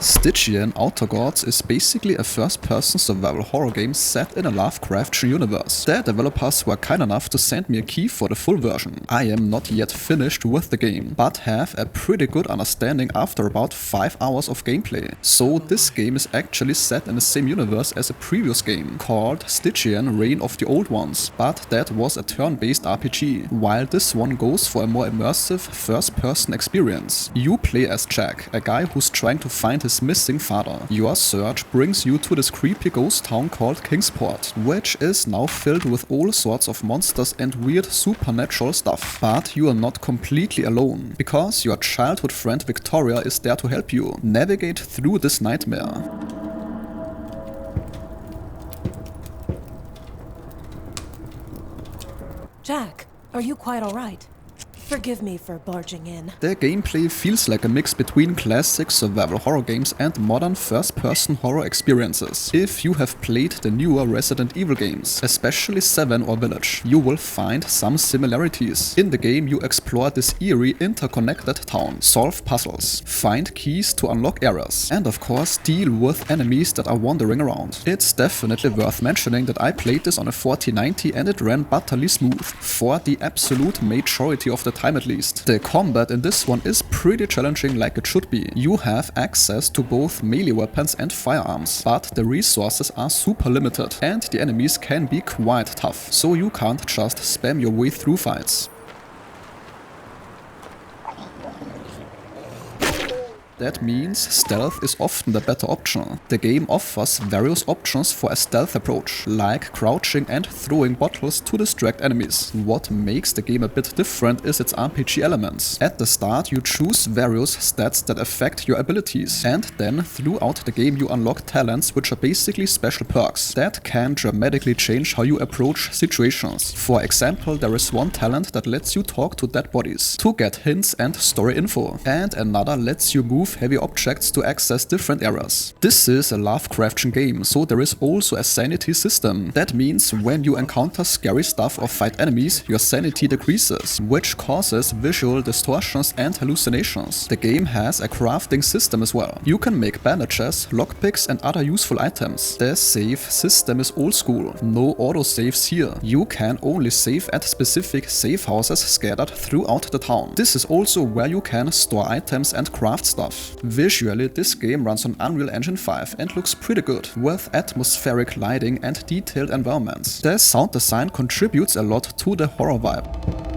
Stygian Outer Gods is basically a first-person survival horror game set in a Lovecraftian universe. The developers were kind enough to send me a key for the full version. I am not yet finished with the game, but have a pretty good understanding after about 5 hours of gameplay. So this game is actually set in the same universe as a previous game, called Stygian Reign of the Old Ones, but that was a turn-based RPG, while this one goes for a more immersive first-person experience. You play as Jack, a guy who's trying to find his missing father. Your search brings you to this creepy ghost town called Kingsport, which is now filled with all sorts of monsters and weird supernatural stuff. But you are not completely alone, because your childhood friend Victoria is there to help you navigate through this nightmare. Jack, are you quite alright? Forgive me for barging in. The gameplay feels like a mix between classic survival horror games and modern first-person horror experiences. If you have played the newer Resident Evil games, especially 7 or Village, you will find some similarities. In the game you explore this eerie, interconnected town, solve puzzles, find keys to unlock areas, and of course deal with enemies that are wandering around. It's definitely worth mentioning that I played this on a 4090 and it ran butterly smooth, for the absolute majority of the time at least. The combat in this one is pretty challenging like it should be. You have access to both melee weapons and firearms, but the resources are super limited and the enemies can be quite tough, so you can't just spam your way through fights. That means stealth is often the better option. The game offers various options for a stealth approach, like crouching and throwing bottles to distract enemies. What makes the game a bit different is its RPG elements. At the start you choose various stats that affect your abilities, and then throughout the game you unlock talents which are basically special perks that can dramatically change how you approach situations. For example, there is one talent that lets you talk to dead bodies to get hints and story info, and another lets you move heavy objects to access different areas. This is a Lovecraftian game, so there is also a sanity system. That means when you encounter scary stuff or fight enemies, your sanity decreases, which causes visual distortions and hallucinations. The game has a crafting system as well. You can make bandages, lockpicks and other useful items. The save system is old school. No autosaves here. You can only save at specific save houses scattered throughout the town. This is also where you can store items and craft stuff. Visually, this game runs on Unreal Engine 5 and looks pretty good, with atmospheric lighting and detailed environments. The sound design contributes a lot to the horror vibe.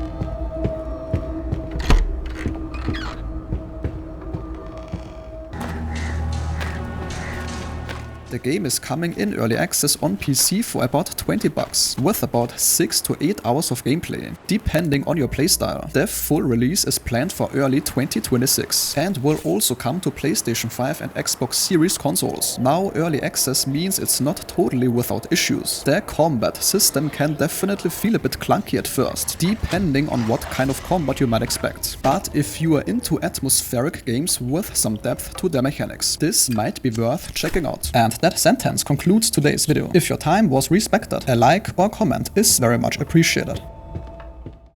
The game is coming in early access on PC for about $20, with about 6 to 8 hours of gameplay, depending on your playstyle. The full release is planned for early 2026 and will also come to PlayStation 5 and Xbox Series consoles. Now early access means it's not totally without issues. The combat system can definitely feel a bit clunky at first, depending on what kind of combat you might expect. But if you are into atmospheric games with some depth to their mechanics, this might be worth checking out. And that sentence concludes today's video. If your time was respected, a like or comment is very much appreciated.